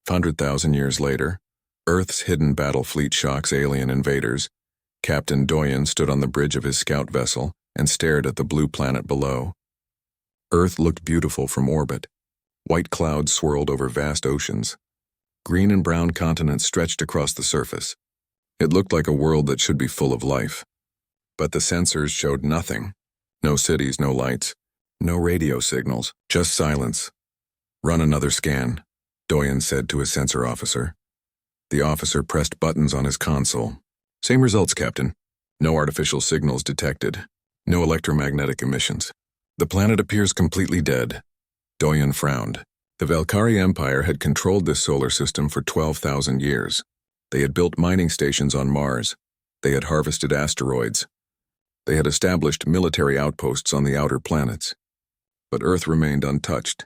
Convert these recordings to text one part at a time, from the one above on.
100,000 years later, Earth's hidden battle fleet shocks alien invaders. Captain Doyen stood on the bridge of his scout vessel and stared at the blue planet below. Earth looked beautiful from orbit. White clouds swirled over vast oceans. Green and brown continents stretched across the surface. It looked like a world that should be full of life. But the sensors showed nothing. No cities, no lights, no radio signals, just silence. "Run another scan," Doyen said to his sensor officer. The officer pressed buttons on his console. "Same results, Captain. No artificial signals detected. No electromagnetic emissions. The planet appears completely dead." Doyen frowned. The Valkyrie Empire had controlled this solar system for 12,000 years. They had built mining stations on Mars. They had harvested asteroids. They had established military outposts on the outer planets. But Earth remained untouched.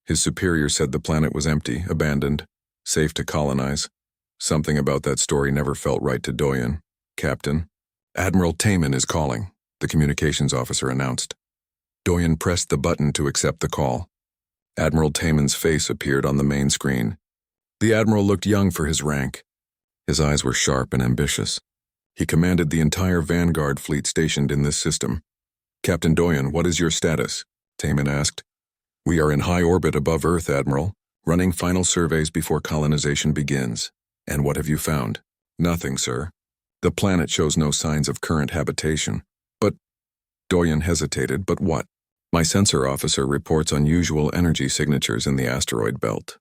His superior said the planet was empty, abandoned, safe to colonize. Something about that story never felt right to Doyen. "Captain, Admiral Taman is calling," the communications officer announced. Doyen pressed the button to accept the call. Admiral Taman's face appeared on the main screen. The admiral looked young for his rank. His eyes were sharp and ambitious. He commanded the entire Vanguard fleet stationed in this system. "Captain Doyen, what is your status?" Taman asked. "We are in high orbit above Earth, Admiral, running final surveys before colonization begins." "And what have you found?" "Nothing, sir. The planet shows no signs of current habitation." "But—" Doyen hesitated, "but what?" "My sensor officer reports unusual energy signatures in the asteroid belt,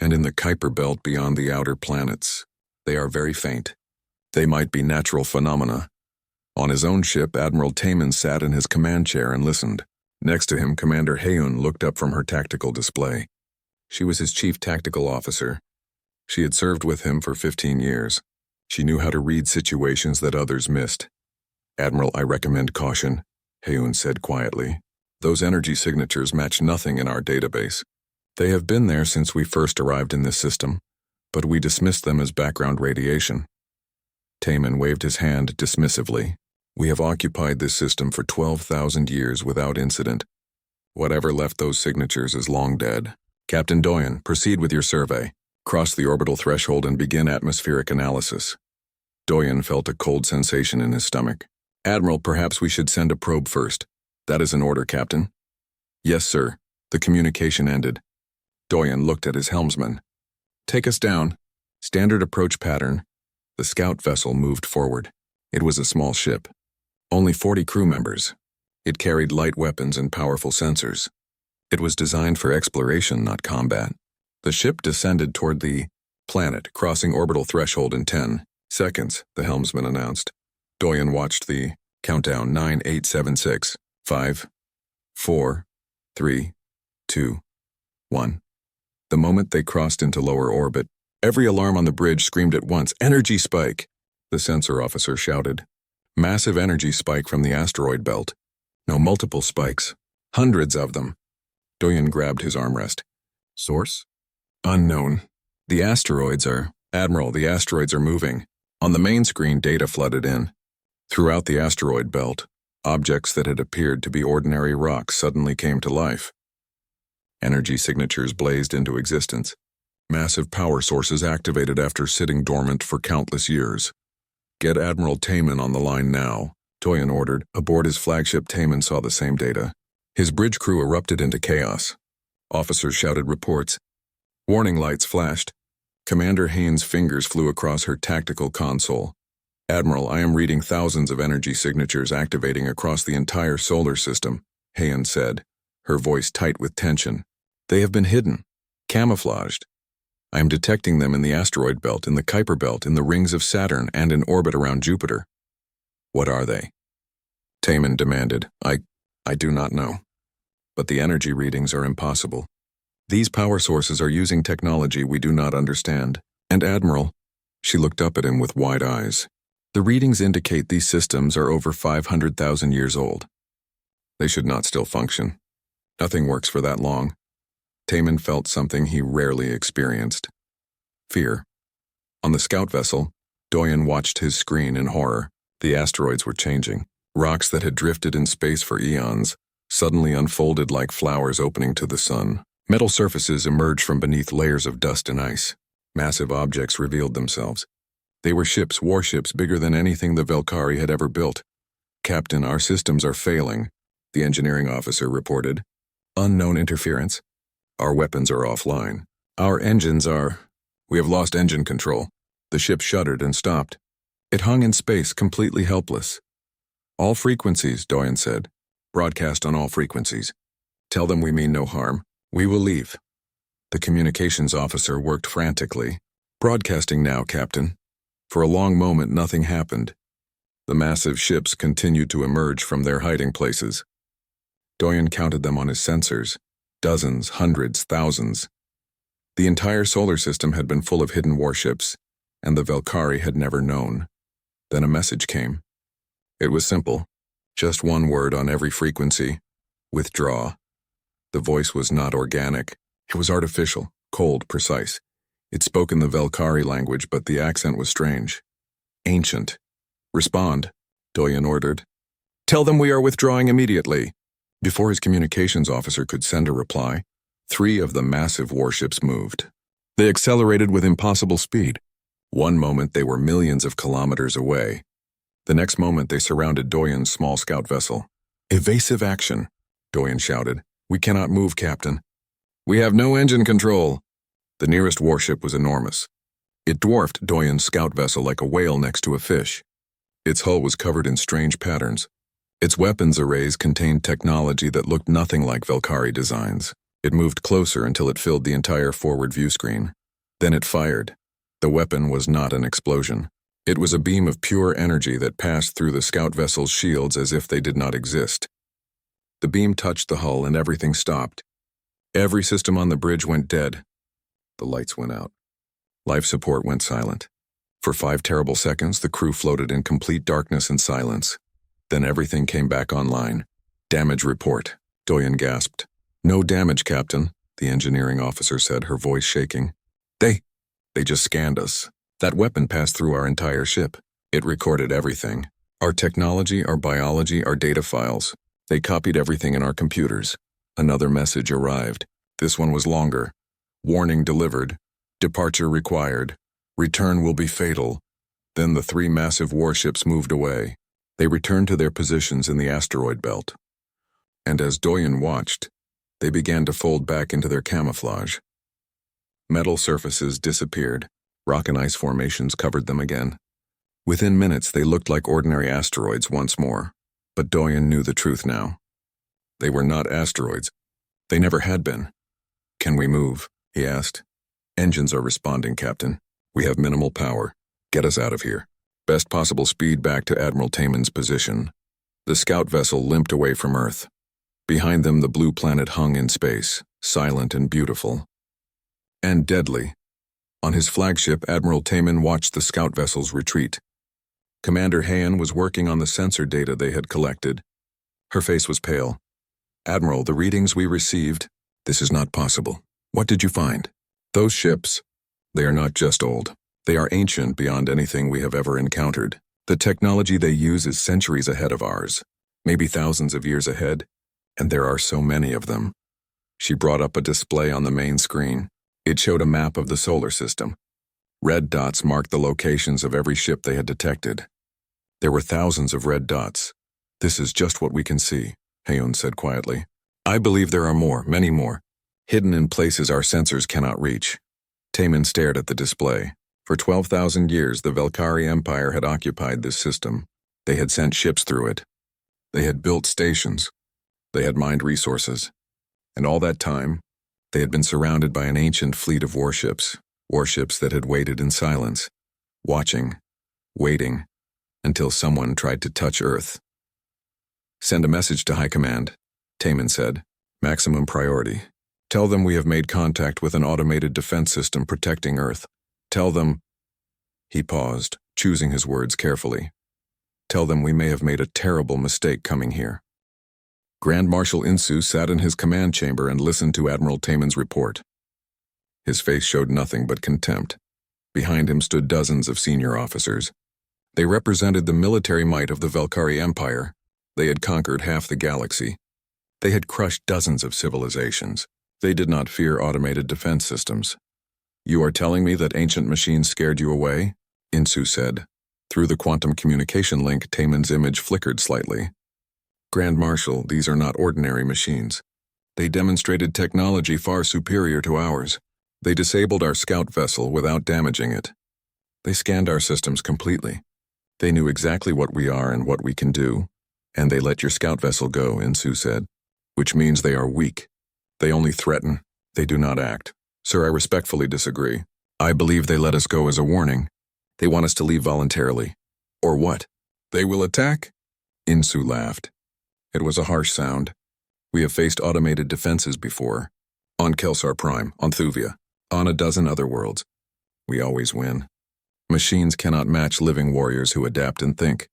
and in the Kuiper belt beyond the outer planets. They are very faint. They might be natural phenomena." On his own ship, Admiral Taman sat in his command chair and listened. Next to him, Commander Heun looked up from her tactical display. She was his chief tactical officer. She had served with him for 15 years. She knew how to read situations that others missed. "Admiral, I recommend caution," Heun said quietly. "Those energy signatures match nothing in our database. They have been there since we first arrived in this system, but we dismissed them as background radiation." Taman waved his hand dismissively. "We have occupied this system for 12,000 years without incident. Whatever left those signatures is long dead. Captain Doyen, proceed with your survey. Cross the orbital threshold and begin atmospheric analysis." Doyen felt a cold sensation in his stomach. "Admiral, perhaps we should send a probe first." "That is an order, Captain." "Yes, sir." The communication ended. Doyen looked at his helmsman. "Take us down." Standard approach pattern. The scout vessel moved forward. It was a small ship. Only 40 crew members. It carried light weapons and powerful sensors. It was designed for exploration, not combat. The ship descended toward the planet, crossing orbital threshold in 10 seconds, the helmsman announced. Doyen watched the countdown. 9, 8, 7, 6, 5, 4, 3, 2, 1. The moment they crossed into lower orbit, every alarm on the bridge screamed at once, "Energy spike!" The sensor officer shouted. "Massive energy spike from the asteroid belt." "No, multiple spikes. Hundreds of them." Doyen grabbed his armrest. "Source?" "Unknown. The asteroids are—" "Admiral, the asteroids are moving." On the main screen, data flooded in. Throughout the asteroid belt, objects that had appeared to be ordinary rocks suddenly came to life. Energy signatures blazed into existence. Massive power sources activated after sitting dormant for countless years. "Get Admiral Taman on the line now," Doyen ordered. Aboard his flagship, Taman saw the same data. His bridge crew erupted into chaos. Officers shouted reports. Warning lights flashed. Commander Haines' fingers flew across her tactical console. "Admiral, I am reading thousands of energy signatures activating across the entire solar system," Haines said, her voice tight with tension. "They have been hidden, camouflaged. I am detecting them in the asteroid belt, in the Kuiper belt, in the rings of Saturn, and in orbit around Jupiter." "What are they?" Taman demanded. I do not know. But the energy readings are impossible. These power sources are using technology we do not understand. And Admiral, she looked up at him with wide eyes, the readings indicate these systems are over 500,000 years old. They should not still function. Nothing works for that long. Taman felt something he rarely experienced. Fear. On the scout vessel, Doyen watched his screen in horror. The asteroids were changing. Rocks that had drifted in space for eons suddenly unfolded like flowers opening to the sun. Metal surfaces emerged from beneath layers of dust and ice. Massive objects revealed themselves. They were ships, warships bigger than anything the Velkari had ever built. "Captain, our systems are failing," the engineering officer reported. "Unknown interference. Our weapons are offline. Our engines are... We have lost engine control." The ship shuddered and stopped. It hung in space, completely helpless. "All frequencies," Doyen said. "Broadcast on all frequencies. Tell them we mean no harm. We will leave." The communications officer worked frantically. "Broadcasting now, Captain." For a long moment, nothing happened. The massive ships continued to emerge from their hiding places. Doyen counted them on his sensors. Dozens, hundreds, thousands. The entire solar system had been full of hidden warships, and the Velkari had never known. Then a message came. It was simple. Just one word on every frequency. "Withdraw." The voice was not organic. It was artificial, cold, precise. It spoke in the Velkari language, but the accent was strange. Ancient. "Respond," Doyen ordered. "Tell them we are withdrawing immediately." Before his communications officer could send a reply, 3 of the massive warships moved. They accelerated with impossible speed. One moment they were millions of kilometers away. The next moment they surrounded Doyen's small scout vessel. "Evasive action," Doyen shouted. "We cannot move, Captain." "We have no engine control." The nearest warship was enormous. It dwarfed Doyen's scout vessel like a whale next to a fish. Its hull was covered in strange patterns. Its weapons arrays contained technology that looked nothing like Velkari designs. It moved closer until it filled the entire forward view screen. Then it fired. The weapon was not an explosion. It was a beam of pure energy that passed through the scout vessel's shields as if they did not exist. The beam touched the hull and everything stopped. Every system on the bridge went dead. The lights went out. Life support went silent. For 5 terrible seconds, the crew floated in complete darkness and silence. Then everything came back online. "Damage report," Doyen gasped. "No damage, Captain," the engineering officer said, her voice shaking. They just scanned us. That weapon passed through our entire ship. It recorded everything. Our technology, our biology, our data files. They copied everything in our computers." Another message arrived. This one was longer. "Warning delivered. Departure required. Return will be fatal." Then the 3 massive warships moved away. They returned to their positions in the asteroid belt. And as Doyen watched, they began to fold back into their camouflage. Metal surfaces disappeared. Rock and ice formations covered them again. Within minutes, they looked like ordinary asteroids once more. But Doyen knew the truth now. They were not asteroids. They never had been. "Can we move?" he asked. "Engines are responding, Captain. We have minimal power. Get us out of here. Best possible speed back to Admiral Taman's position." The scout vessel limped away from Earth. Behind them, the blue planet hung in space, silent and beautiful. And deadly. On his flagship, Admiral Taman watched the scout vessels retreat. Commander Hayan was working on the sensor data they had collected. Her face was pale. "Admiral, the readings we received..." "This is not possible. What did you find?" "Those ships, they are not just old. They are ancient beyond anything we have ever encountered. The technology they use is centuries ahead of ours, maybe thousands of years ahead, and there are so many of them." She brought up a display on the main screen. It showed a map of the solar system. Red dots marked the locations of every ship they had detected. There were thousands of red dots. "This is just what we can see," Hayon said quietly. "I believe there are more, many more, hidden in places our sensors cannot reach." Taman stared at the display. For 12,000 years, the Velkari Empire had occupied this system. They had sent ships through it. They had built stations. They had mined resources. And all that time, they had been surrounded by an ancient fleet of warships that had waited in silence, watching, waiting, until someone tried to touch Earth. "Send a message to High Command," Taman said. "Maximum priority. Tell them we have made contact with an automated defense system protecting Earth. Tell them..." He paused, choosing his words carefully. "Tell them we may have made a terrible mistake coming here." Grand Marshal Insu sat in his command chamber and listened to Admiral Taman's report. His face showed nothing but contempt. Behind him stood dozens of senior officers. They represented the military might of the Velkari Empire. They had conquered half the galaxy. They had crushed dozens of civilizations. They did not fear automated defense systems. You are telling me that ancient machines scared you away? Insu said. Through the quantum communication link, Taemin's image flickered slightly. Grand Marshal, these are not ordinary machines. They demonstrated technology far superior to ours. They disabled our scout vessel without damaging it. They scanned our systems completely. They knew exactly what we are and what we can do, and they let your scout vessel go, Insu said. Which means they are weak. They only threaten. They do not act. Sir, I respectfully disagree. I believe they let us go as a warning. They want us to leave voluntarily. Or what? They will attack? Insu laughed. It was a harsh sound. We have faced automated defenses before. On Kelsar Prime, on Thuvia, on a dozen other worlds. We always win. Machines cannot match living warriors who adapt and think.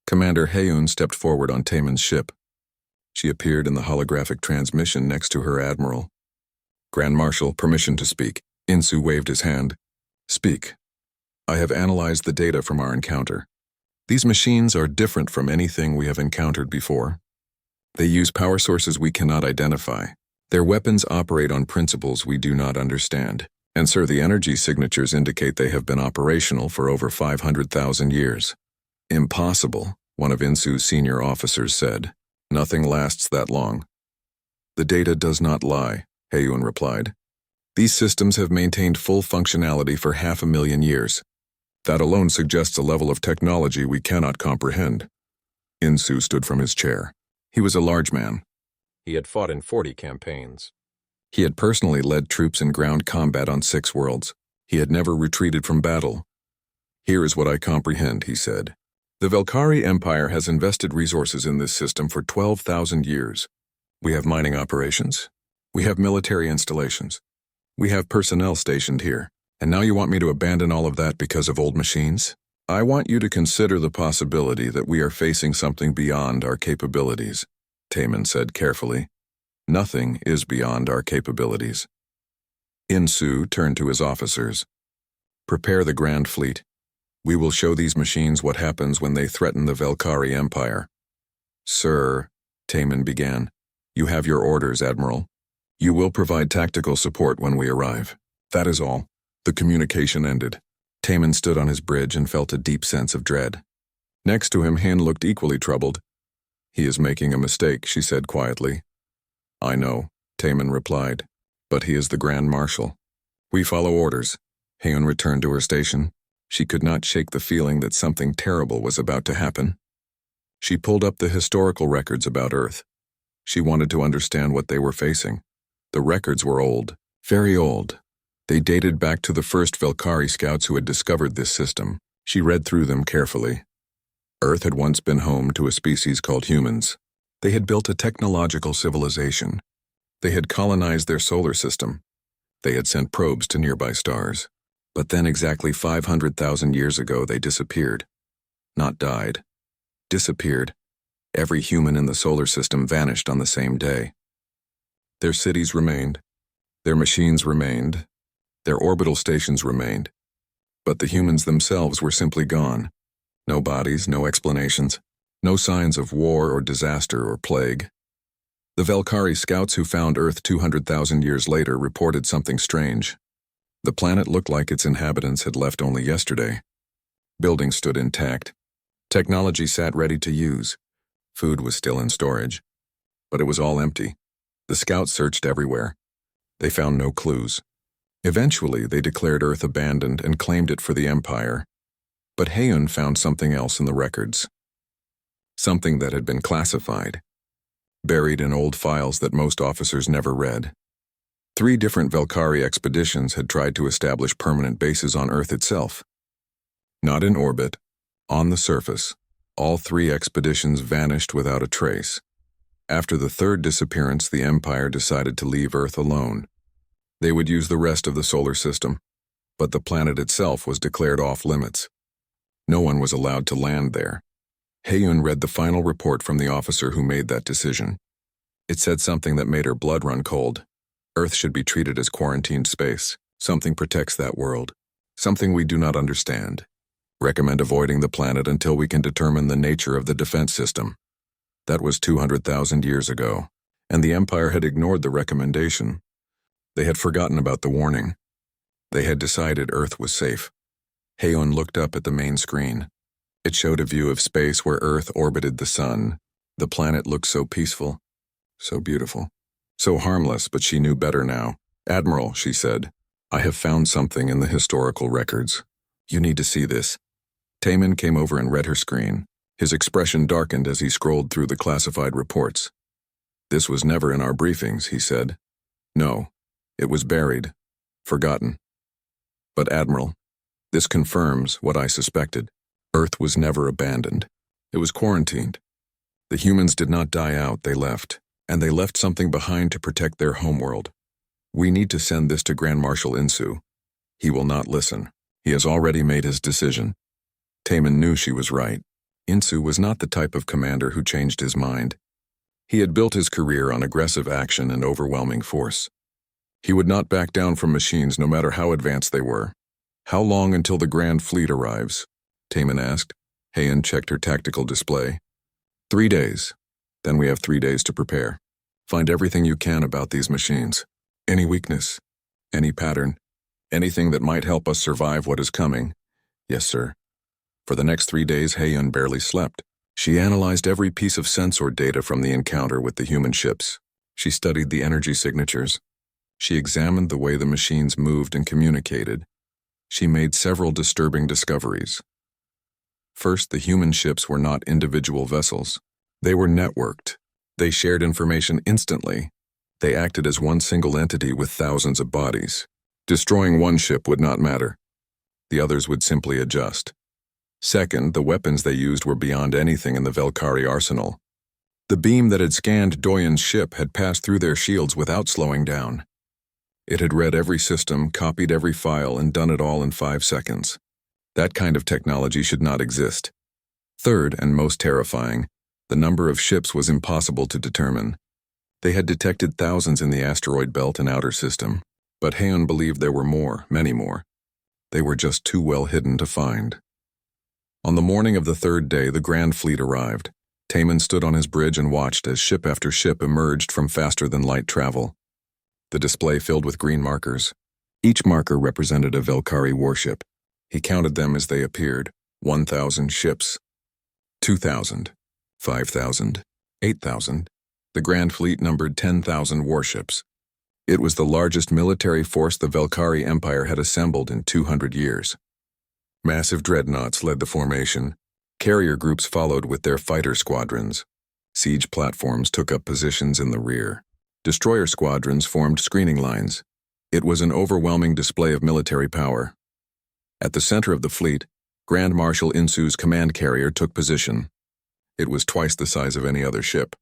Commander Heyoon stepped forward on Taemin's ship. She appeared in the holographic transmission next to her admiral. Grand Marshal, permission to speak. Insu waved his hand. Speak. I have analyzed the data from our encounter. These machines are different from anything we have encountered before. They use power sources we cannot identify. Their weapons operate on principles we do not understand. And sir, the energy signatures indicate they have been operational for over 500,000 years. Impossible, one of Insu's senior officers said. Nothing lasts that long. The data does not lie, Heyoon replied. These systems have maintained full functionality for 500,000 years. That alone suggests a level of technology we cannot comprehend. Insu stood from his chair. He was a large man. He had fought in 40 campaigns. He had personally led troops in ground combat on 6 worlds. He had never retreated from battle. Here is what I comprehend, he said. The Velkari Empire has invested resources in this system for 12,000 years. We have mining operations. We have military installations. We have personnel stationed here. And now you want me to abandon all of that because of old machines? I want you to consider the possibility that we are facing something beyond our capabilities, Taemin said carefully. Nothing is beyond our capabilities. Insu turned to his officers. Prepare the Grand Fleet. We will show these machines what happens when they threaten the Velkari Empire. Sir, Taemin began, you have your orders, Admiral. You will provide tactical support when we arrive. That is all. The communication ended. Taemin stood on his bridge and felt a deep sense of dread. Next to him, Hin looked equally troubled. He is making a mistake, she said quietly. I know, Taemin replied, but he is the Grand Marshal. We follow orders. Hyun returned to her station. She could not shake the feeling that something terrible was about to happen. She pulled up the historical records about Earth. She wanted to understand what they were facing. The records were old, very old. They dated back to the first Velkari scouts who had discovered this system. She read through them carefully. Earth had once been home to a species called humans. They had built a technological civilization. They had colonized their solar system. They had sent probes to nearby stars. But then exactly 500,000 years ago they disappeared. Not died. Disappeared. Every human in the solar system vanished on the same day. Their cities remained. Their machines remained. Their orbital stations remained. But the humans themselves were simply gone. No bodies, no explanations. No signs of war or disaster or plague. The Velkari scouts who found Earth 200,000 years later reported something strange. The planet looked like its inhabitants had left only yesterday. Buildings stood intact. Technology sat ready to use. Food was still in storage. But it was all empty. The scouts searched everywhere. They found no clues. Eventually, they declared Earth abandoned and claimed it for the Empire. But Hyun found something else in the records. Something that had been classified. Buried in old files that most officers never read. 3 different Velkari expeditions had tried to establish permanent bases on Earth itself. Not in orbit, on the surface, all 3 expeditions vanished without a trace. After the 3rd disappearance, the Empire decided to leave Earth alone. They would use the rest of the solar system, but the planet itself was declared off-limits. No one was allowed to land there. Hyun read the final report from the officer who made that decision. It said something that made her blood run cold. Earth should be treated as quarantined space. Something protects that world. Something we do not understand. Recommend avoiding the planet until we can determine the nature of the defense system. That was 200,000 years ago, and the Empire had ignored the recommendation. They had forgotten about the warning. They had decided Earth was safe. Hayon looked up at the main screen. It showed a view of space where Earth orbited the sun. The planet looked so peaceful, so beautiful, so harmless, but she knew better now. "Admiral," she said, "I have found something in the historical records. You need to see this." Taman came over and read her screen. His expression darkened as he scrolled through the classified reports. "This was never in our briefings," he said. "No, it was buried, forgotten. But Admiral, this confirms what I suspected. Earth was never abandoned. It was quarantined. The humans did not die out, they left, and they left something behind to protect their homeworld. We need to send this to Grand Marshal Insu. He will not listen. He has already made his decision." Taman knew she was right. Insu was not the type of commander who changed his mind. He had built his career on aggressive action and overwhelming force. He would not back down from machines no matter how advanced they were. "How long until the Grand Fleet arrives?" Taman asked. Hayon checked her tactical display. 3 days. Then we have 3 days to prepare. Find everything you can about these machines. Any weakness, any pattern, anything that might help us survive what is coming." "Yes, sir." For the next 3 days, Hayon barely slept. She analyzed every piece of sensor data from the encounter with the human ships. She studied the energy signatures. She examined the way the machines moved and communicated. She made several disturbing discoveries. First, the human ships were not individual vessels. They were networked. They shared information instantly. They acted as one single entity with thousands of bodies. Destroying one ship would not matter. The others would simply adjust. Second, the weapons they used were beyond anything in the Velkari arsenal. The beam that had scanned Doyen's ship had passed through their shields without slowing down. It had read every system, copied every file, and done it all in 5 seconds. That kind of technology should not exist. Third, and most terrifying, the number of ships was impossible to determine. They had detected thousands in the asteroid belt and outer system, but Hayon believed there were more, many more. They were just too well hidden to find. On the morning of the 3rd day, the Grand Fleet arrived. Taman stood on his bridge and watched as ship after ship emerged from faster-than-light travel. The display filled with green markers. Each marker represented a Velkari warship. He counted them as they appeared. 1,000 ships. 2,000. 5,000. 8,000. The Grand Fleet numbered 10,000 warships. It was the largest military force the Velkari Empire had assembled in 200 years. Massive dreadnoughts led the formation. Carrier groups followed with their fighter squadrons. Siege platforms took up positions in the rear. Destroyer squadrons formed screening lines. It was an overwhelming display of military power. At the center of the fleet, Grand Marshal Insu's command carrier took position. It was twice the size of any other ship.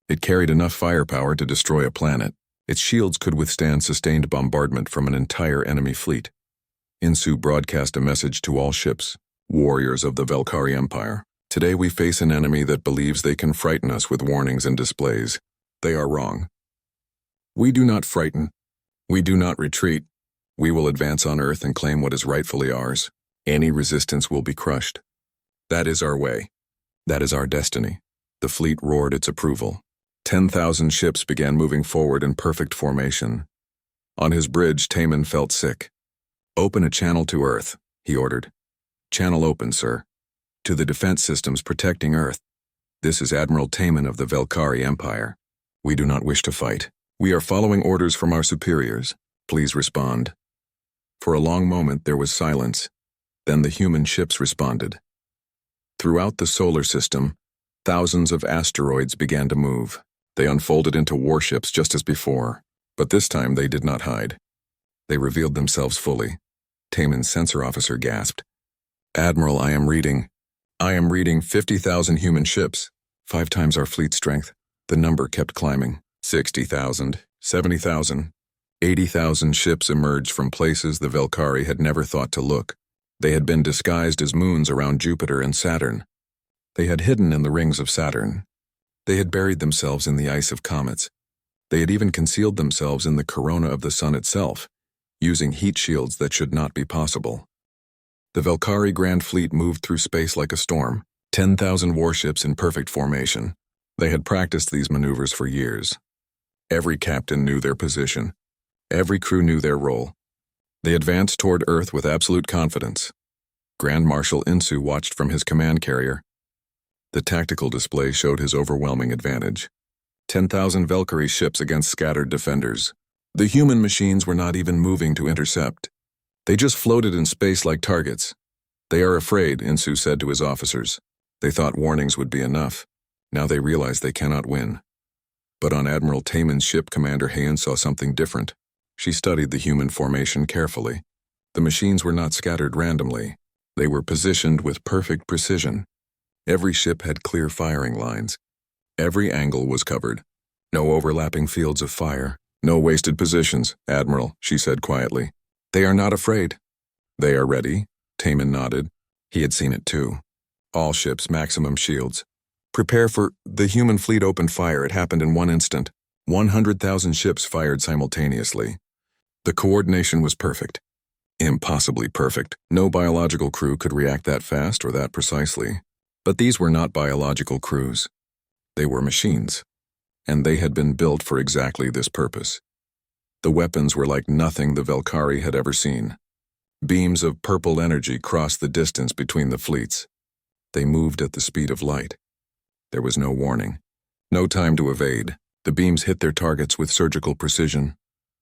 It carried enough firepower to destroy a planet. Its shields could withstand sustained bombardment from an entire enemy fleet. Insu broadcast a message to all ships, warriors of the Velkari Empire. "Today we face an enemy that believes they can frighten us with warnings and displays. They are wrong. We do not frighten. We do not retreat. We will advance on Earth and claim what is rightfully ours. Any resistance will be crushed. That is our way. That is our destiny." The fleet roared its approval. 10,000 ships began moving forward in perfect formation. On his bridge, Taman felt sick. "Open a channel to Earth," he ordered. "Channel open, sir. To the defense systems protecting Earth. This is Admiral Taman of the Velkari Empire. We do not wish to fight. We are following orders from our superiors. Please respond." For a long moment there was silence. Then the human ships responded. Throughout the solar system, thousands of asteroids began to move. They unfolded into warships just as before, but this time they did not hide. They revealed themselves fully. Taman's sensor officer gasped. "Admiral, I am reading 50,000 human ships, 5 times our fleet strength." The number kept climbing. 60,000, 70,000, 80,000 ships emerged from places the Velkari had never thought to look. They had been disguised as moons around Jupiter and Saturn. They had hidden in the rings of Saturn. They had buried themselves in the ice of comets. They had even concealed themselves in the corona of the sun itself, using heat shields that should not be possible. The Velkari Grand Fleet moved through space like a storm, 10,000 warships in perfect formation. They had practiced these maneuvers for years. Every captain knew their position. Every crew knew their role. They advanced toward Earth with absolute confidence. Grand Marshal Insu watched from his command carrier. The tactical display showed his overwhelming advantage. 10,000 Valkyrie ships against scattered defenders. The human machines were not even moving to intercept. They just floated in space like targets. They are afraid, Insu said to his officers. They thought warnings would be enough. Now they realize they cannot win. But on Admiral Taman's ship, Commander Heian saw something different. She studied the human formation carefully. The machines were not scattered randomly. They were positioned with perfect precision. Every ship had clear firing lines. Every angle was covered. No overlapping fields of fire. No wasted positions, Admiral, she said quietly. They are not afraid. They are ready, Taman nodded. He had seen it too. All ships, maximum shields. Prepare for... The human fleet opened fire. It happened in one instant. 100,000 ships fired simultaneously. The coordination was perfect. Impossibly perfect. No biological crew could react that fast or that precisely. But these were not biological crews. They were machines. And they had been built for exactly this purpose. The weapons were like nothing the Valkyrie had ever seen. Beams of purple energy crossed the distance between the fleets. They moved at the speed of light. There was no warning. No time to evade. The beams hit their targets with surgical precision.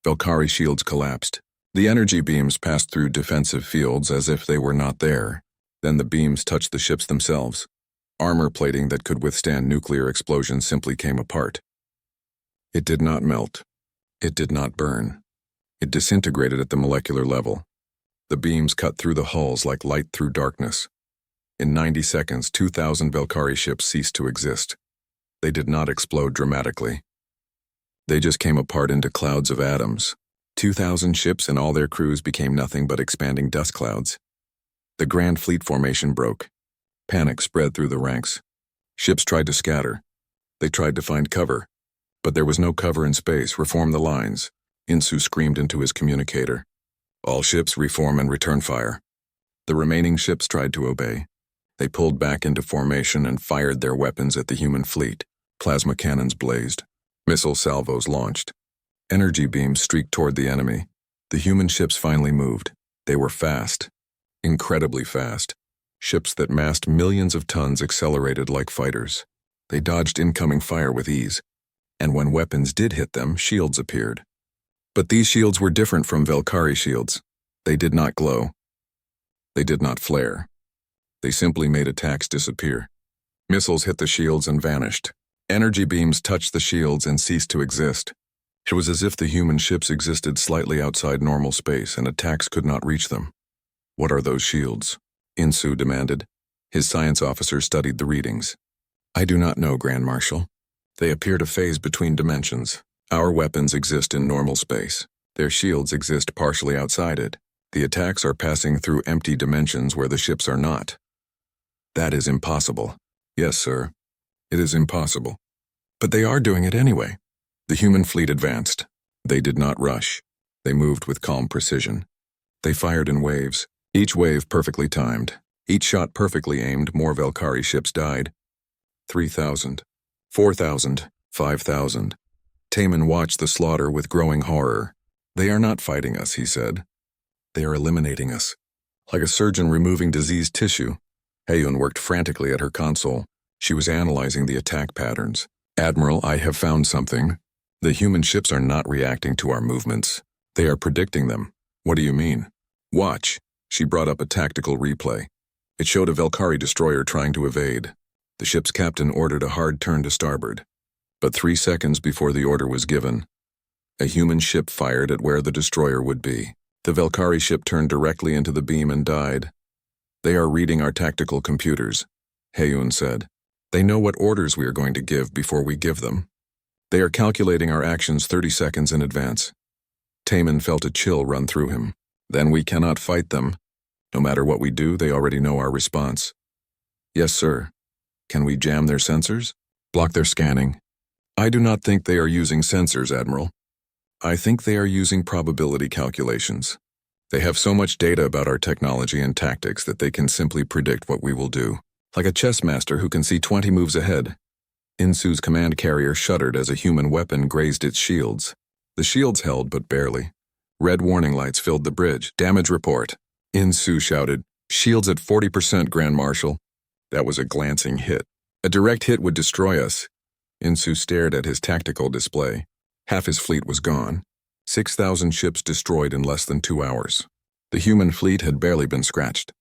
Valkyrie shields collapsed. The energy beams passed through defensive fields as if they were not there. Then the beams touched the ships themselves. Armor plating that could withstand nuclear explosions simply came apart. It did not melt. It did not burn. It disintegrated at the molecular level. The beams cut through the hulls like light through darkness. In 90 seconds, 2,000 Valkyrie ships ceased to exist. They did not explode dramatically. They just came apart into clouds of atoms. 2,000 ships and all their crews became nothing but expanding dust clouds. The Grand Fleet formation broke. Panic spread through the ranks. Ships tried to scatter. They tried to find cover. But there was no cover in space. Reform the lines. Insu screamed into his communicator. All ships reform and return fire. The remaining ships tried to obey. They pulled back into formation and fired their weapons at the human fleet. Plasma cannons blazed. Missile salvos launched. Energy beams streaked toward the enemy. The human ships finally moved. They were fast. Incredibly fast. Ships that massed millions of tons accelerated like fighters. They dodged incoming fire with ease. And when weapons did hit them, shields appeared. But these shields were different from Valkyrie shields. They did not glow. They did not flare. They simply made attacks disappear. Missiles hit the shields and vanished. Energy beams touched the shields and ceased to exist. It was as if the human ships existed slightly outside normal space and attacks could not reach them. What are those shields? Insu demanded. His science officer studied the readings. I do not know, Grand Marshal. They appear to phase between dimensions. Our weapons exist in normal space. Their shields exist partially outside it. The attacks are passing through empty dimensions where the ships are not. That is impossible. Yes, sir. It is impossible. But they are doing it anyway. The human fleet advanced. They did not rush. They moved with calm precision. They fired in waves, each wave perfectly timed. Each shot perfectly aimed. More Valkyrie ships died. 3,000. 4,000, 5,000. Taman watched the slaughter with growing horror. They are not fighting us, he said. They are eliminating us. Like a surgeon removing diseased tissue. Heian worked frantically at her console. She was analyzing the attack patterns. Admiral, I have found something. The human ships are not reacting to our movements. They are predicting them. What do you mean? Watch. She brought up a tactical replay. It showed a Valkyrie destroyer trying to evade. The ship's captain ordered a hard turn to starboard. But 3 seconds before the order was given, a human ship fired at where the destroyer would be. The Valkyrie ship turned directly into the beam and died. They are reading our tactical computers, Heian said. They know what orders we are going to give before we give them. They are calculating our actions 30 seconds in advance. Taman felt a chill run through him. Then we cannot fight them. No matter what we do, they already know our response. Yes, sir. Can we jam their sensors? Block their scanning? I do not think they are using sensors, Admiral. I think they are using probability calculations. They have so much data about our technology and tactics that they can simply predict what we will do. Like a chess master who can see 20 moves ahead. Insu's command carrier shuddered as a human weapon grazed its shields. The shields held, but barely. Red warning lights filled the bridge. Damage report. Insu shouted. Shields at 40%, Grand Marshal. That was a glancing hit. A direct hit would destroy us. Insu stared at his tactical display. Half his fleet was gone. 6,000 ships destroyed in less than 2 hours. The human fleet had barely been scratched.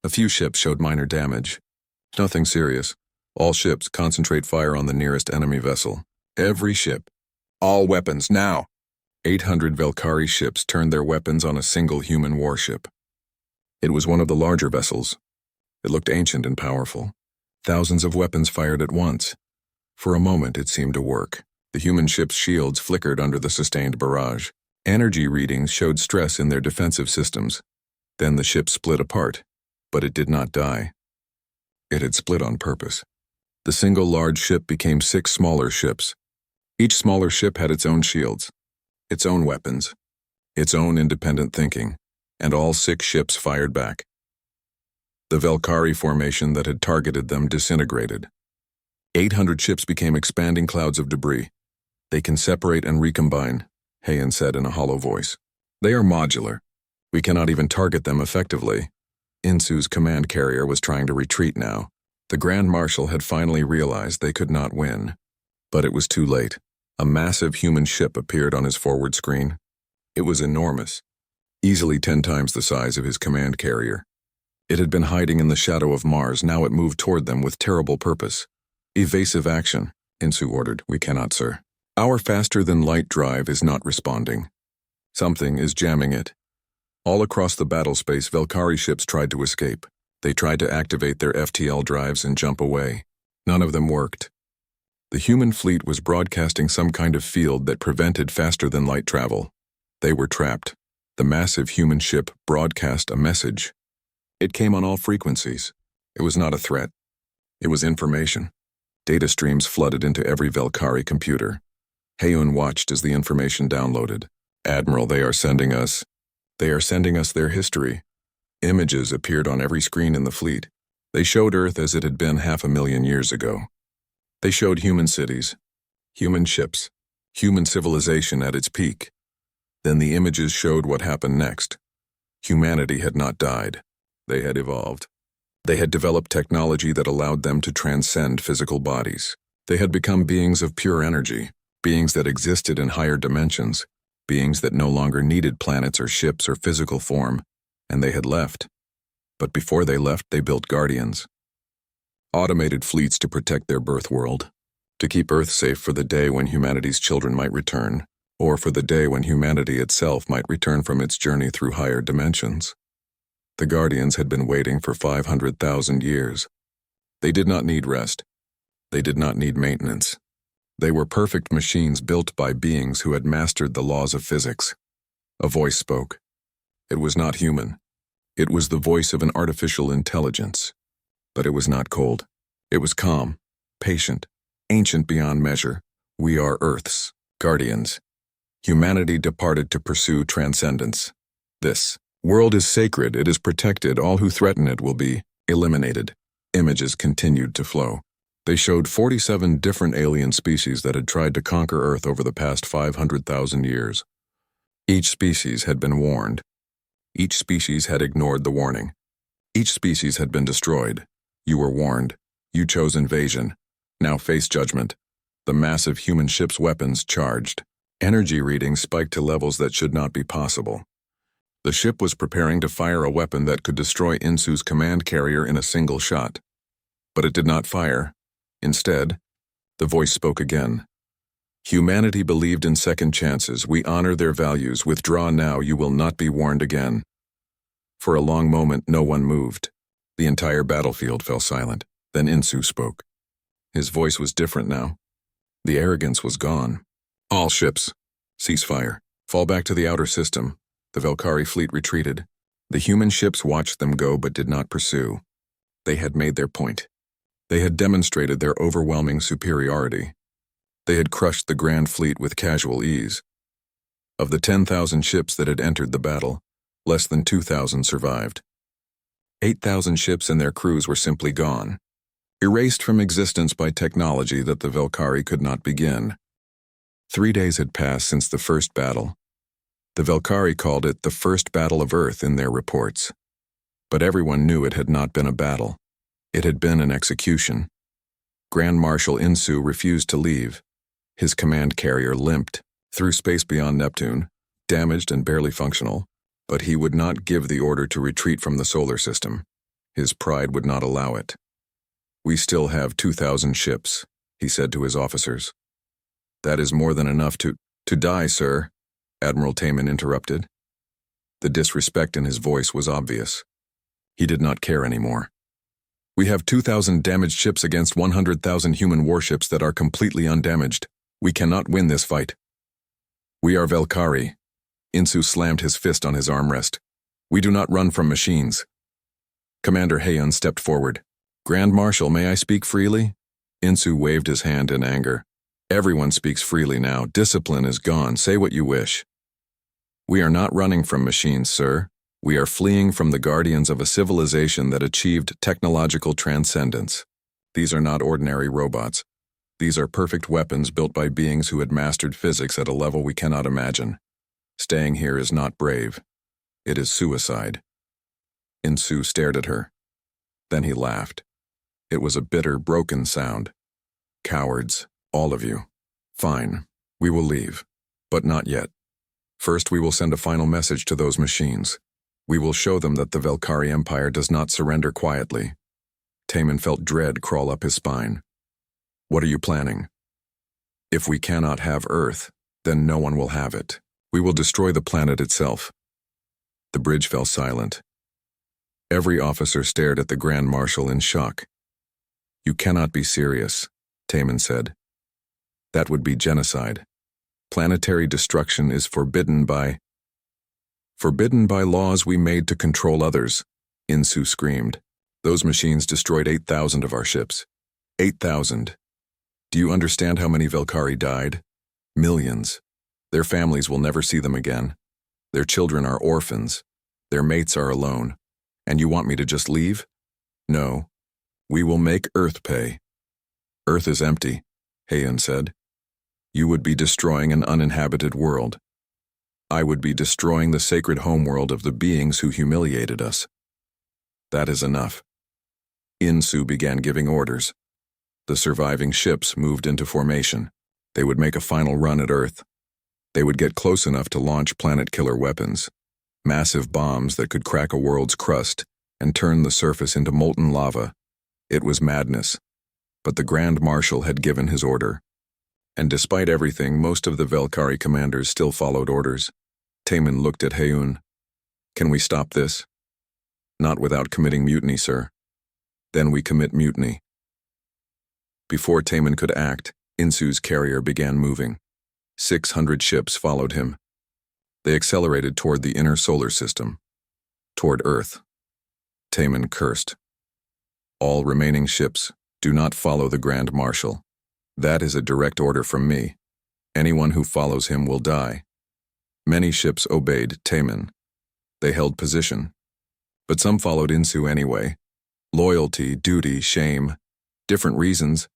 A few ships showed minor damage. Nothing serious. All ships concentrate fire on the nearest enemy vessel. Every ship. All weapons, now! 800 Velkari ships turned their weapons on a single human warship. It was one of the larger vessels. It looked ancient and powerful. Thousands of weapons fired at once. For a moment, it seemed to work. The human ship's shields flickered under the sustained barrage. Energy readings showed stress in their defensive systems. Then the ship split apart, but it did not die. It had split on purpose. The single large ship became 6 smaller ships. Each smaller ship had its own shields, its own weapons, its own independent thinking, and all 6 ships fired back. The Velkari formation that had targeted them disintegrated. 800 ships became expanding clouds of debris. They can separate and recombine, Heian said in a hollow voice. They are modular. We cannot even target them effectively. Insu's command carrier was trying to retreat now. The Grand Marshal had finally realized they could not win. But it was too late. A massive human ship appeared on his forward screen. It was enormous, easily 10 times the size of his command carrier. It had been hiding in the shadow of Mars. Now it moved toward them with terrible purpose. Evasive action, Insu ordered. We cannot, sir. Our faster-than-light drive is not responding. Something is jamming it. All across the battle space, Velkari ships tried to escape. They tried to activate their FTL drives and jump away. None of them worked. The human fleet was broadcasting some kind of field that prevented faster-than-light travel. They were trapped. The massive human ship broadcast a message. It came on all frequencies. It was not a threat. It was information. Data streams flooded into every Velkari computer. Heian watched as the information downloaded. Admiral, they are sending us their history. Images appeared on every screen in the fleet. They showed Earth as it had been 500,000 years ago. They showed human cities, human ships, human civilization at its peak. Then the images showed what happened next. Humanity had not died. They had evolved. They had developed technology that allowed them to transcend physical bodies. They had become beings of pure energy, beings that existed in higher dimensions, beings that no longer needed planets or ships or physical form, and they had left. But before they left, they built guardians. Automated fleets to protect their birth world, to keep Earth safe for the day when humanity's children might return, or for the day when humanity itself might return from its journey through higher dimensions. The Guardians had been waiting for 500,000 years. They did not need rest. They did not need maintenance. They were perfect machines built by beings who had mastered the laws of physics. A voice spoke. It was not human. It was the voice of an artificial intelligence. But it was not cold. It was calm, patient, ancient beyond measure. We are Earth's guardians. Humanity departed to pursue transcendence. This world is sacred. It is protected. All who threaten it will be eliminated. Images continued to flow. They showed 47 different alien species that had tried to conquer Earth over the past 500,000 years. Each species had been warned. Each species had ignored the warning. Each species had been destroyed. You were warned. You chose invasion. Now face judgment. The massive human ship's weapons charged. Energy readings spiked to levels that should not be possible. The ship was preparing to fire a weapon that could destroy Insu's command carrier in a single shot. But it did not fire. Instead, the voice spoke again. Humanity believed in second chances. We honor their values. Withdraw now. You will not be warned again. For a long moment, no one moved. The entire battlefield fell silent. Then Insu spoke. His voice was different now. The arrogance was gone. All ships, cease fire. Fall back to the outer system. The Velkari fleet retreated. The human ships watched them go but did not pursue. They had made their point. They had demonstrated their overwhelming superiority. They had crushed the Grand Fleet with casual ease. Of the 10,000 ships that had entered the battle, less than 2,000 survived. 8,000 ships and their crews were simply gone, erased from existence by technology that the Velkari could not begin. 3 days had passed since the first battle. The Velkari called it the first battle of Earth in their reports. But everyone knew it had not been a battle. It had been an execution. Grand Marshal Insu refused to leave. His command carrier limped through space beyond Neptune, damaged and barely functional, but he would not give the order to retreat from the solar system. His pride would not allow it. "We still have 2,000 ships," he said to his officers. "That is more than enough to die, sir," Admiral Taman interrupted. The disrespect in his voice was obvious. He did not care anymore. "We have 2,000 damaged ships against 100,000 human warships that are completely undamaged. We cannot win this fight." "We are Velkari." Insu slammed his fist on his armrest. "We do not run from machines." Commander Heian stepped forward. "Grand Marshal, may I speak freely?" Insu waved his hand in anger. "Everyone speaks freely now. Discipline is gone. Say what you wish." "We are not running from machines, sir. We are fleeing from the guardians of a civilization that achieved technological transcendence. These are not ordinary robots. These are perfect weapons built by beings who had mastered physics at a level we cannot imagine. Staying here is not brave. It is suicide." Insu stared at her. Then he laughed. It was a bitter, broken sound. "Cowards, all of you. Fine, we will leave. But not yet. First, we will send a final message to those machines. We will show them that the Velkari Empire does not surrender quietly." Taman felt dread crawl up his spine. "What are you planning?" "If we cannot have Earth, then no one will have it. We will destroy the planet itself." The bridge fell silent. Every officer stared at the Grand Marshal in shock. "You cannot be serious," Taman said. "That would be genocide. Planetary destruction is forbidden by laws we made to control others," Insu screamed. "Those machines destroyed 8,000 of our ships. 8,000. Do you understand how many Velkari died? Millions. Their families will never see them again. Their children are orphans. Their mates are alone. And you want me to just leave? No. We will make Earth pay." "Earth is empty," Heian said. "You would be destroying an uninhabited world. I would be destroying the sacred homeworld of the beings who humiliated us. That is enough." Insu began giving orders. The surviving ships moved into formation. They would make a final run at Earth. They would get close enough to launch planet-killer weapons, massive bombs that could crack a world's crust and turn the surface into molten lava. It was madness, but the Grand Marshal had given his order. And despite everything, most of the Velkari commanders still followed orders. Taman looked at Heian. "Can we stop this?" "Not without committing mutiny, sir." "Then we commit mutiny." Before Taman could act, Insu's carrier began moving. 600 ships followed him. They accelerated toward the inner solar system, toward Earth. Taman cursed. "All remaining ships, do not follow the Grand Marshal. That is a direct order from me. Anyone who follows him will die." Many ships obeyed Taman. They held position. But some followed Insu anyway. Loyalty, duty, shame. Different reasons,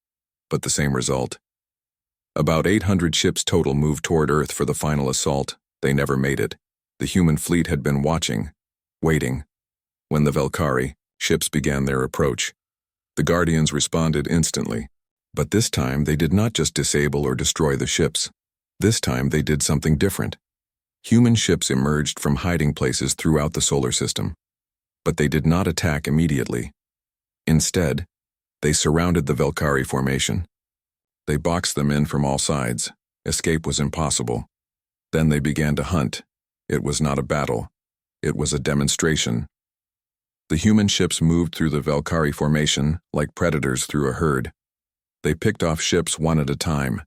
but the same result. About 800 ships total moved toward Earth for the final assault. They never made it. The human fleet had been watching, waiting. When the Velkari ships began their approach, the Guardians responded instantly. But this time they did not just disable or destroy the ships. This time they did something different. Human ships emerged from hiding places throughout the solar system. But they did not attack immediately. Instead, they surrounded the Velkari formation. They boxed them in from all sides. Escape was impossible. Then they began to hunt. It was not a battle. It was a demonstration. The human ships moved through the Velkari formation like predators through a herd. They picked off ships one at a time.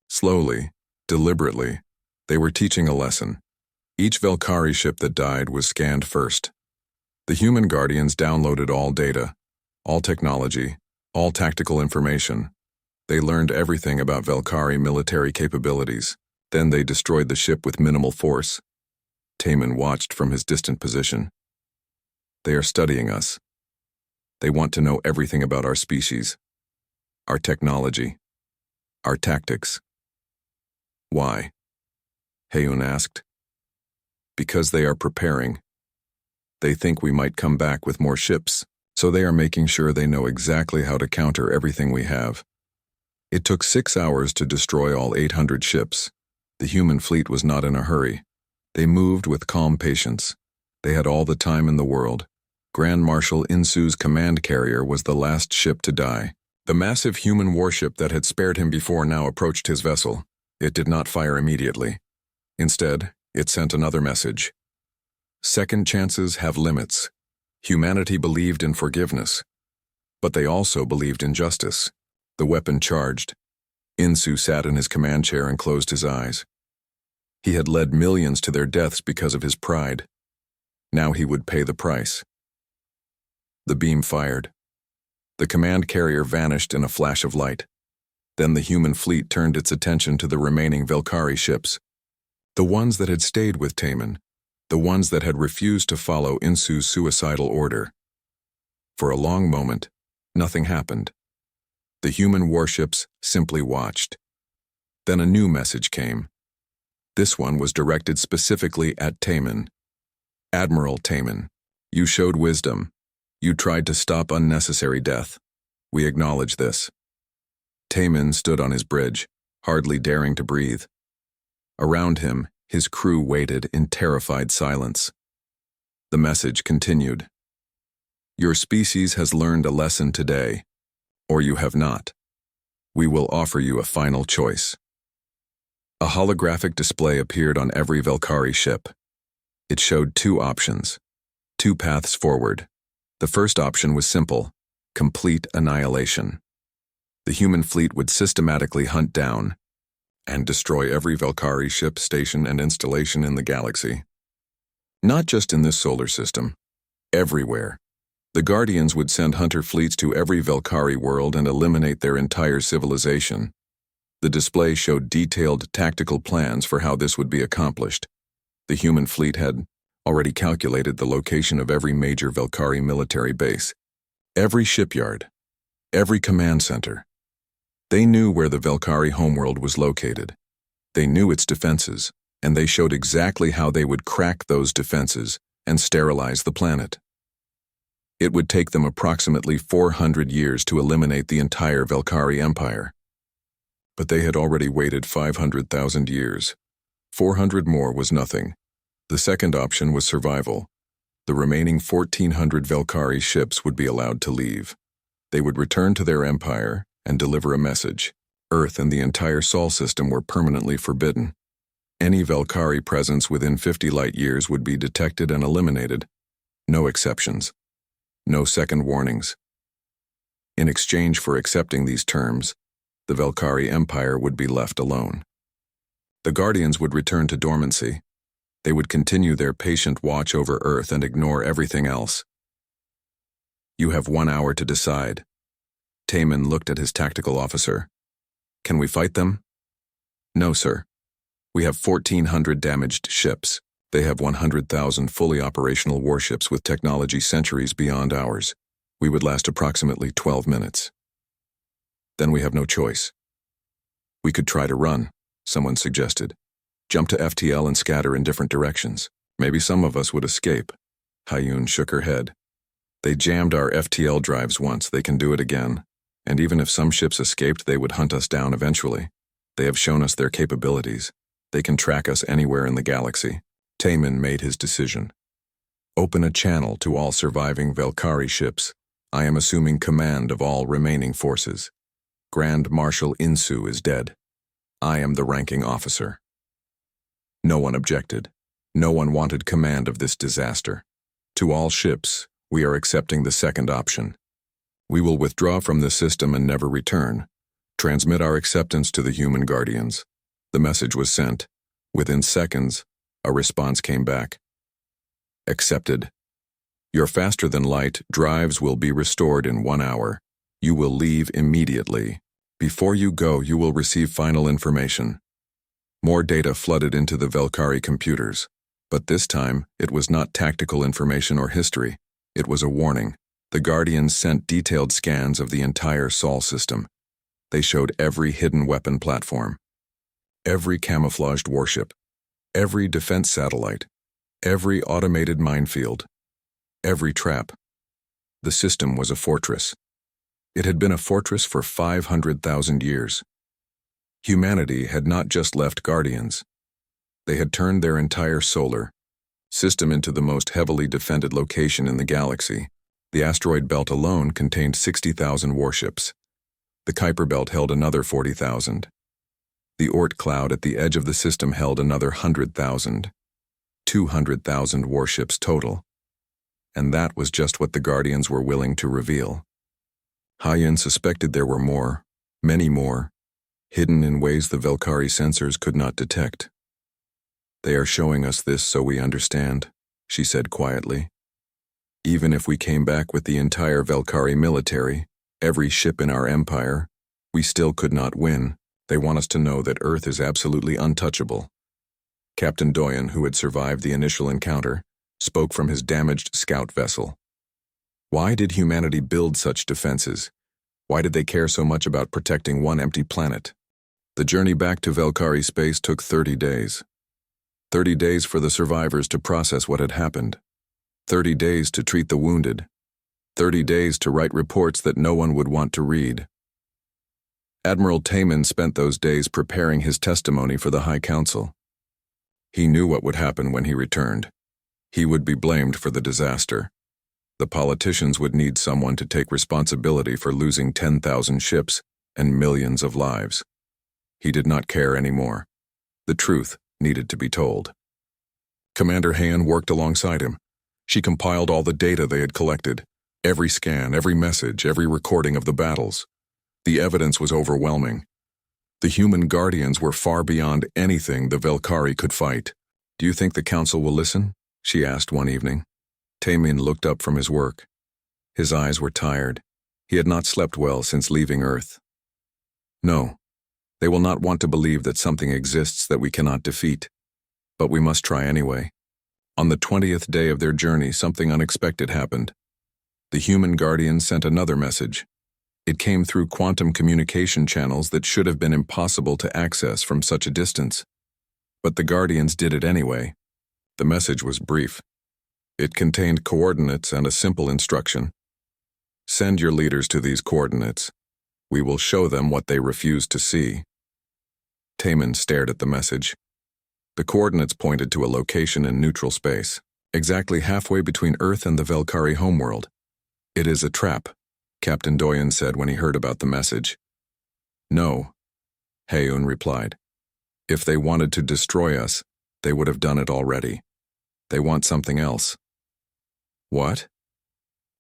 Slowly, deliberately, they were teaching a lesson. Each Velkari ship that died was scanned first. The human guardians downloaded all data, all technology, all tactical information. They learned everything about Velkari military capabilities. Then they destroyed the ship with minimal force. Taman watched from his distant position. They are studying us. They want to know everything about our species, our technology, our tactics. Why? Heian asked. Because they are preparing. They think we might come back with more ships, so they are making sure they know exactly how to counter everything we have. It took 6 hours to destroy all 800 ships. The human fleet was not in a hurry. They moved with calm patience. They had all the time in the world. Grand Marshal Insu's command carrier was the last ship to die. The massive human warship that had spared him before now approached his vessel. It did not fire immediately. Instead, it sent another message. Second chances have limits. Humanity believed in forgiveness, but they also believed in justice. The weapon charged. Insu sat in his command chair and closed his eyes. He had led millions to their deaths because of his pride. Now he would pay the price. The beam fired. The command carrier vanished in a flash of light. Then the human fleet turned its attention to the remaining Velkari ships. The ones that had stayed with Taman. The ones that had refused to follow Insu's suicidal order. For a long moment, nothing happened. The human warships simply watched. Then a new message came. This one was directed specifically at Taman. Admiral Taman, you showed wisdom. You tried to stop unnecessary death. We acknowledge this. Taman stood on his bridge, hardly daring to breathe. Around him, his crew waited in terrified silence. The message continued. Your species has learned a lesson today, or you have not. We will offer you a final choice. A holographic display appeared on every Velkari ship. It showed 2 options, 2 paths forward. The first option was simple, complete annihilation. The human fleet would systematically hunt down and destroy every Velkari ship, station, and installation in the galaxy. Not just in this solar system, everywhere. The Guardians would send hunter fleets to every Velkari world and eliminate their entire civilization. The display showed detailed tactical plans for how this would be accomplished. The human fleet had already calculated the location of every major Velkari military base, every shipyard, every command center. They knew where the Velkari homeworld was located. They knew its defenses, and they showed exactly how they would crack those defenses and sterilize the planet. It would take them approximately 400 years to eliminate the entire Velkari Empire. But they had already waited 500,000 years. 400 more was nothing. The second option was survival. The remaining 1,400 Velkari ships would be allowed to leave. They would return to their empire and deliver a message. Earth and the entire Sol system were permanently forbidden. Any Velkari presence within 50 light-years would be detected and eliminated. No exceptions. No second warnings. In exchange for accepting these terms, the Velkari Empire would be left alone. The Guardians would return to dormancy. They would continue their patient watch over Earth and ignore everything else. You have 1 hour to decide. Taman looked at his tactical officer. Can we fight them? No, sir. We have 1,400 damaged ships. They have 100,000 fully operational warships with technology centuries beyond ours. We would last approximately 12 minutes. Then we have no choice. We could try to run, someone suggested. Jump to FTL and scatter in different directions. Maybe some of us would escape. Hayun shook her head. They jammed our FTL drives once, they can do it again. And even if some ships escaped, they would hunt us down eventually. They have shown us their capabilities. They can track us anywhere in the galaxy. Taman made his decision. Open a channel to all surviving Velkari ships. I am assuming command of all remaining forces. Grand Marshal Insu is dead. I am the ranking officer. No one objected. No one wanted command of this disaster. To all ships, we are accepting the second option. We will withdraw from the system and never return. Transmit our acceptance to the human guardians. The message was sent. Within seconds, a response came back. Accepted. Your faster-than-light drives will be restored in 1 hour. You will leave immediately. Before you go, you will receive final information. More data flooded into the Velkari computers. But this time, it was not tactical information or history. It was a warning. The Guardians sent detailed scans of the entire Sol system. They showed every hidden weapon platform, every camouflaged warship, every defense satellite, Every automated minefield, every trap. The system was a fortress. It had been a fortress for 500,000 years. Humanity had not just left guardians. They had turned their entire solar system into the most heavily defended location in the galaxy. The asteroid belt alone contained 60,000 warships. The Kuiper belt held another 40,000. The Oort cloud at the edge of the system held another 100,000. 200,000 warships total. And that was just what the Guardians were willing to reveal. Hayan suspected there were more, many more, hidden in ways the Velkari sensors could not detect. "They are showing us this so we understand," she said quietly. "Even if we came back with the entire Velkari military, every ship in our empire, we still could not win. They want us to know that Earth is absolutely untouchable." Captain Doyen, who had survived the initial encounter, spoke from his damaged scout vessel. Why did humanity build such defenses? Why did they care so much about protecting one empty planet? The journey back to Velkari space took 30 days. 30 days for the survivors to process what had happened. 30 days to treat the wounded. 30 days to write reports that no one would want to read. Admiral Taman spent those days preparing his testimony for the High Council. He knew what would happen when he returned. He would be blamed for the disaster. The politicians would need someone to take responsibility for losing 10,000 ships and millions of lives. He did not care anymore. The truth needed to be told. Commander Han worked alongside him. She compiled all the data they had collected, every scan, every message, every recording of the battles. The evidence was overwhelming. The human guardians were far beyond anything the Velkari could fight. "Do you think the council will listen?" she asked one evening. Tamin looked up from his work. His eyes were tired. He had not slept well since leaving Earth. "No. They will not want to believe that something exists that we cannot defeat. But we must try anyway." On the 20th day of their journey, something unexpected happened. The human guardians sent another message. It came through quantum communication channels that should have been impossible to access from such a distance. But the Guardians did it anyway. The message was brief. It contained coordinates and a simple instruction. "Send your leaders to these coordinates. We will show them what they refuse to see." Taman stared at the message. The coordinates pointed to a location in neutral space, exactly halfway between Earth and the Velkari homeworld. "It is a trap," Captain Doyen said when he heard about the message. "No," Hayun replied. "If they wanted to destroy us, they would have done it already. They want something else." "What?"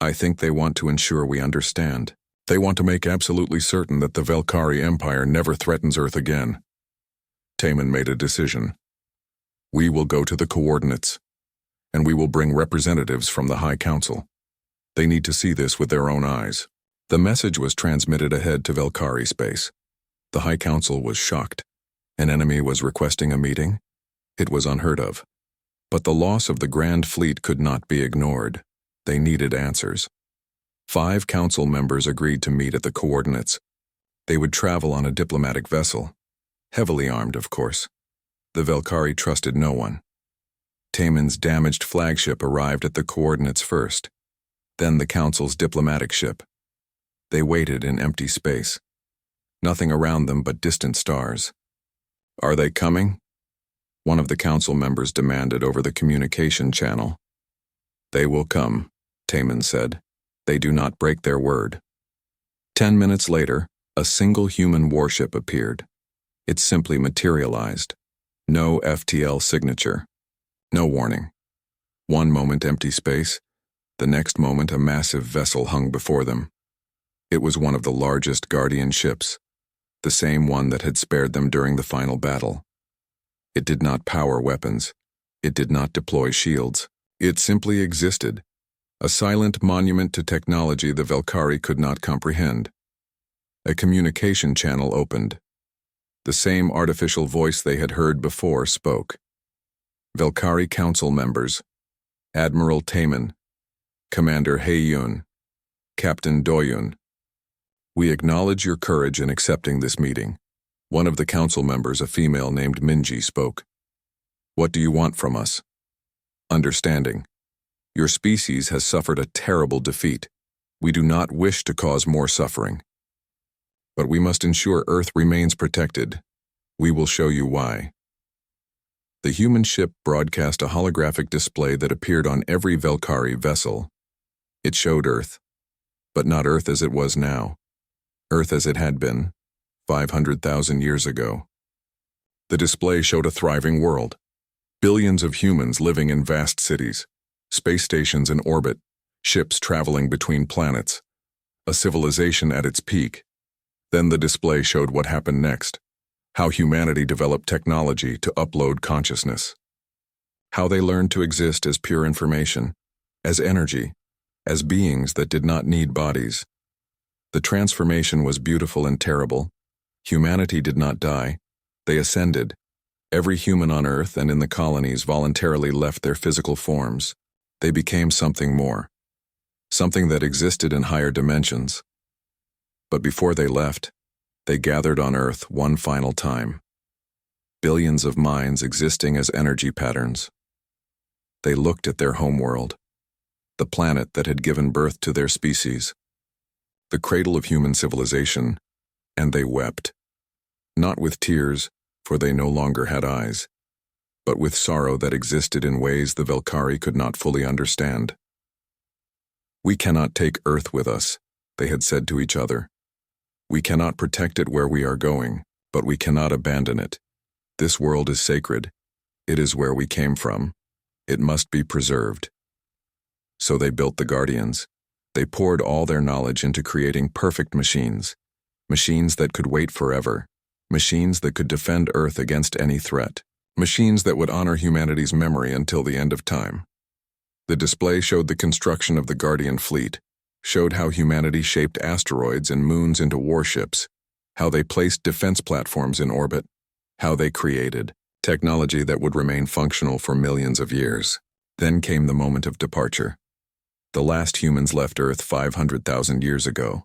"I think they want to ensure we understand. They want to make absolutely certain that the Velkari Empire never threatens Earth again." Taman made a decision. "We will go to the coordinates, and we will bring representatives from the High Council. They need to see this with their own eyes." The message was transmitted ahead to Velkari space. The High Council was shocked. An enemy was requesting a meeting? It was unheard of. But the loss of the Grand Fleet could not be ignored. They needed answers. 5 council members agreed to meet at the coordinates. They would travel on a diplomatic vessel. Heavily armed, of course. The Velkari trusted no one. Taman's damaged flagship arrived at the coordinates first. Then the council's diplomatic ship. They waited in empty space. Nothing around them but distant stars. "Are they coming?" one of the council members demanded over the communication channel. "They will come," Taman said. "They do not break their word." 10 minutes later, a single human warship appeared. It simply materialized. No FTL signature. No warning. One moment empty space. The next moment a massive vessel hung before them. It was one of the largest Guardian ships, the same one that had spared them during the final battle. It did not power weapons. It did not deploy shields. It simply existed, a silent monument to technology the Velkari could not comprehend. A communication channel opened. The same artificial voice they had heard before spoke. "Velkari Council members, Admiral Taman, Commander Hayun, Captain Doyun. We acknowledge your courage in accepting this meeting." One of the council members, a female named Minji, spoke. "What do you want from us?" Understanding. Your species has suffered a terrible defeat. We do not wish to cause more suffering. But we must ensure Earth remains protected. We will show you why. The human ship broadcast a holographic display that appeared on every Velkari vessel. It showed Earth, but not Earth as it was now. Earth as it had been, 500,000 years ago. The display showed a thriving world. Billions of humans living in vast cities, space stations in orbit, ships traveling between planets, a civilization at its peak. Then the display showed what happened next, how humanity developed technology to upload consciousness, how they learned to exist as pure information, as energy, as beings that did not need bodies. The transformation was beautiful and terrible. Humanity did not die. They ascended. Every human on Earth and in the colonies voluntarily left their physical forms. They became something more, something that existed in higher dimensions. But before they left, they gathered on Earth one final time. Billions of minds existing as energy patterns. They looked at their homeworld, the planet that had given birth to their species, the cradle of human civilization, and they wept. Not with tears, for they no longer had eyes, but with sorrow that existed in ways the Velkari could not fully understand. We cannot take Earth with us, they had said to each other. We cannot protect it where we are going, but we cannot abandon it. This world is sacred. It is where we came from. It must be preserved. So they built the Guardians. They poured all their knowledge into creating perfect machines, machines that could wait forever, machines that could defend Earth against any threat, machines that would honor humanity's memory until the end of time. The display showed the construction of the Guardian fleet, showed how humanity shaped asteroids and moons into warships, how they placed defense platforms in orbit, how they created technology that would remain functional for millions of years. Then came the moment of departure. The last humans left Earth 500,000 years ago.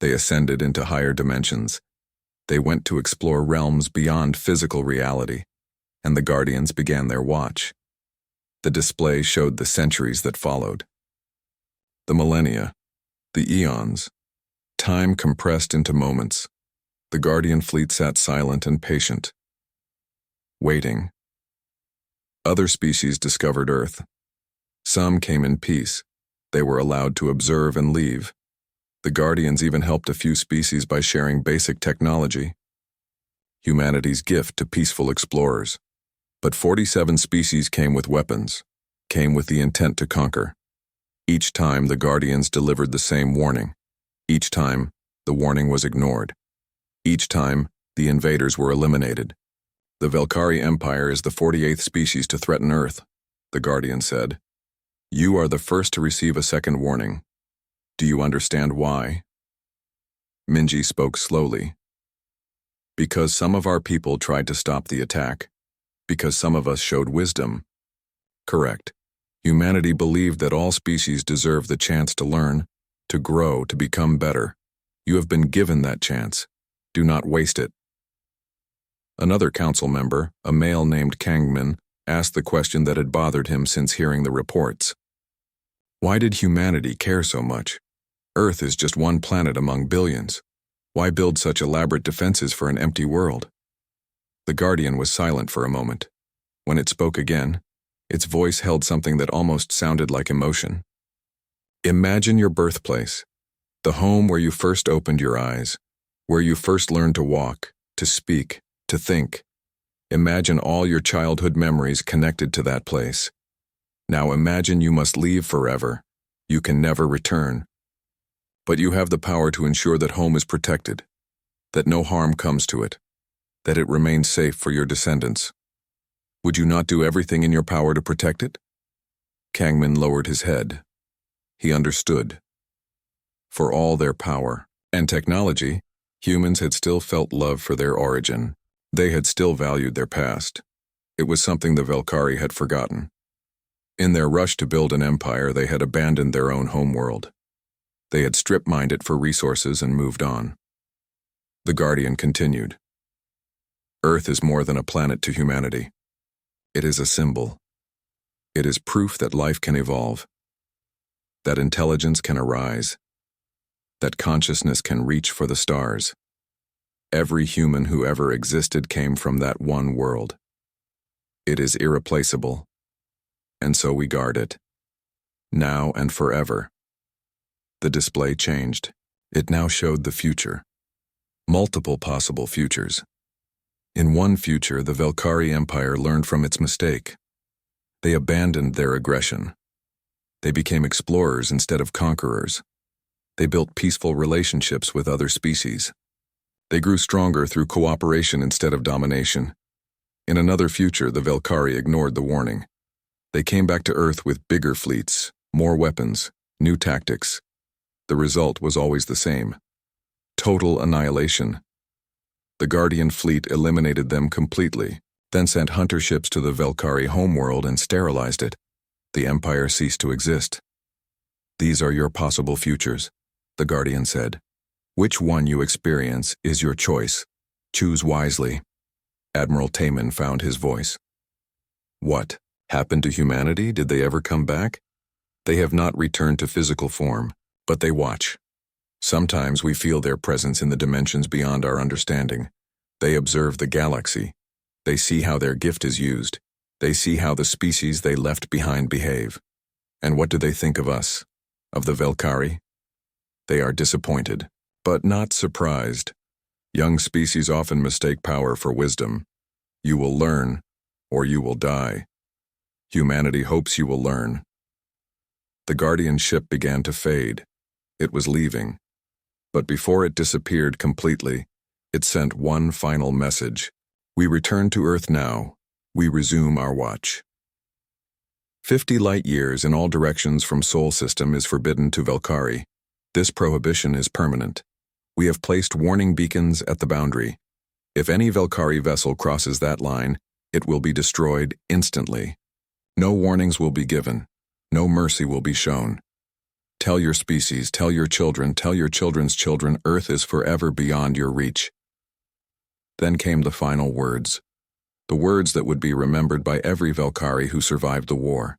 They ascended into higher dimensions. They went to explore realms beyond physical reality, and the Guardians began their watch. The display showed the centuries that followed. The millennia, the eons, time compressed into moments. The Guardian fleet sat silent and patient, waiting. Other species discovered Earth. Some came in peace. They were allowed to observe and leave. The Guardians even helped a few species by sharing basic technology, humanity's gift to peaceful explorers. But 47 species came with weapons, came with the intent to conquer. Each time the Guardians delivered the same warning. Each time, the warning was ignored. Each time, the invaders were eliminated. The Velkari Empire is the 48th species to threaten Earth, the Guardian said. You are the first to receive a second warning. Do you understand why? Minji spoke slowly. Because some of our people tried to stop the attack. Because some of us showed wisdom. Correct. Humanity believed that all species deserve the chance to learn, to grow, to become better. You have been given that chance. Do not waste it. Another council member, a male named Kangmin, asked the question that had bothered him since hearing the reports. Why did humanity care so much? Earth is just one planet among billions. Why build such elaborate defenses for an empty world? The Guardian was silent for a moment. When it spoke again, its voice held something that almost sounded like emotion. Imagine your birthplace, the home where you first opened your eyes, where you first learned to walk, to speak, to think. Imagine all your childhood memories connected to that place. Now imagine you must leave forever. You can never return. But you have the power to ensure that home is protected, that no harm comes to it, that it remains safe for your descendants. Would you not do everything in your power to protect it? Kangmin lowered his head. He understood. For all their power and technology, humans had still felt love for their origin. They had still valued their past. It was something the Velkari had forgotten. In their rush to build an empire, they had abandoned their own homeworld. They had strip-mined it for resources and moved on. The Guardian continued. Earth is more than a planet to humanity. It is a symbol. It is proof that life can evolve, that intelligence can arise, that consciousness can reach for the stars. Every human who ever existed came from that one world. It is irreplaceable, and so we guard it, now and forever. The display changed. It now showed the future. Multiple possible futures. In one future, the Velkari Empire learned from its mistake. They abandoned their aggression. They became explorers instead of conquerors. They built peaceful relationships with other species. They grew stronger through cooperation instead of domination. In another future, the Velkari ignored the warning. They came back to Earth with bigger fleets, more weapons, new tactics. The result was always the same: total annihilation. The Guardian fleet eliminated them completely, then sent hunter ships to the Velkari homeworld and sterilized it. The Empire ceased to exist. "These are your possible futures," the Guardian said. "Which one you experience is your choice. Choose wisely." Admiral Taman found his voice. "What happened to humanity? Did they ever come back?" "They have not returned to physical form, but they watch. Sometimes we feel their presence in the dimensions beyond our understanding. They observe the galaxy. They see how their gift is used. They see how the species they left behind behave. And what do they think of us? Of the Velkari? They are disappointed, but not surprised. Young species often mistake power for wisdom. You will learn, or you will die. Humanity hopes you will learn." The Guardian ship began to fade. It was leaving. But before it disappeared completely, it sent one final message. "We return to Earth now. We resume our watch." 50 light years in all directions from Sol system is forbidden to Velkari. This prohibition is permanent. We have placed warning beacons at the boundary. If any Velkari vessel crosses that line, it will be destroyed instantly. No warnings will be given. No mercy will be shown. Tell your species, tell your children, tell your children's children, Earth is forever beyond your reach. Then came the final words. The words that would be remembered by every Velkari who survived the war.